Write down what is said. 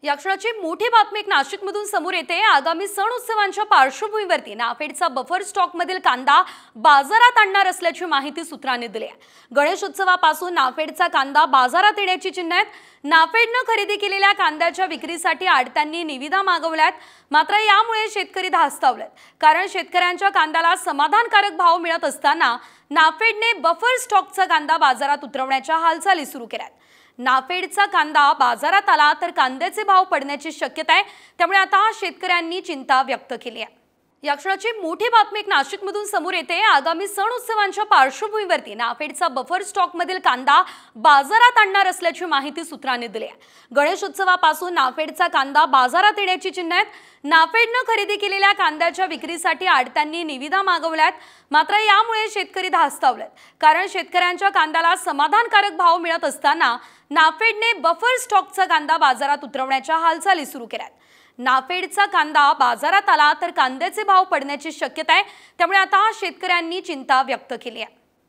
या क्षणाची मोठी बातमी एक नाशिकमधून समोर येते। आगामी सण उत्सवांच्या पार्श्वभूमीवरती नाफेडचा बफर स्टॉकमधील कांदा बाजारात आणणार असल्याची माहिती सूत्रांनी दिली आहे। गणेश उत्सवापासून नाफेडचा कांदा बाजारात येण्याची चिन्ह आहेत। नाफेडने खरेदी केलेल्या कांद्याच्या विक्रीसाठी आडत्यांनी निविदा मागवल्यात, मात्र यामुळे शेतकरी धास्तावलेत। कारण शेतकऱ्यांच्या कांद्याला समाधानकारक भाव मिळत असताना नाफेडने बफर स्टॉकचा कांदा बाजारात उतरवण्याच्या हालचाली सुरू केल्यात। नाफेडचा कांदा बाजारात आला तर कांद्याचे भाव पडण्याची शक्यता आहे, त्यामुळे आता शेतकऱ्यांनी चिंता व्यक्त केली आहे। या क्षणाची मोठी बातमी एक नाशिकमधून समोर येते। आगामी सण उत्सवांच्या पार्श्वभूमीवरती नाफेडचा बफर स्टॉकमधील कांदा बाजारात आणणार असल्याची माहिती सूत्रांनी दिली आहे। गणेश उत्सवापासून नाफेडचा कांदा बाजारात येण्याची चिन्ह आहेत। नाफेडने खरेदी केलेल्या कांद्याच्या विक्रीसाठी आडत्यांनी निविदा मागवल्यात, मात्र यामुळे शेतकरी धास्तावलेत। कारण शेतकऱ्यांच्या कांद्याला समाधानकारक भाव मिळत असताना नाफेडने बफर स्टॉकचा कांदा बाजारात उतरवण्याच्या हालचाली सुरू केल्यात। नाफेडचा कांदा बाजारात आला तर कांद्याचे भाव पडण्याची शक्यता आहे, त्यामुळे आता शेतकऱ्यांनी चिंता व्यक्त केली आहे।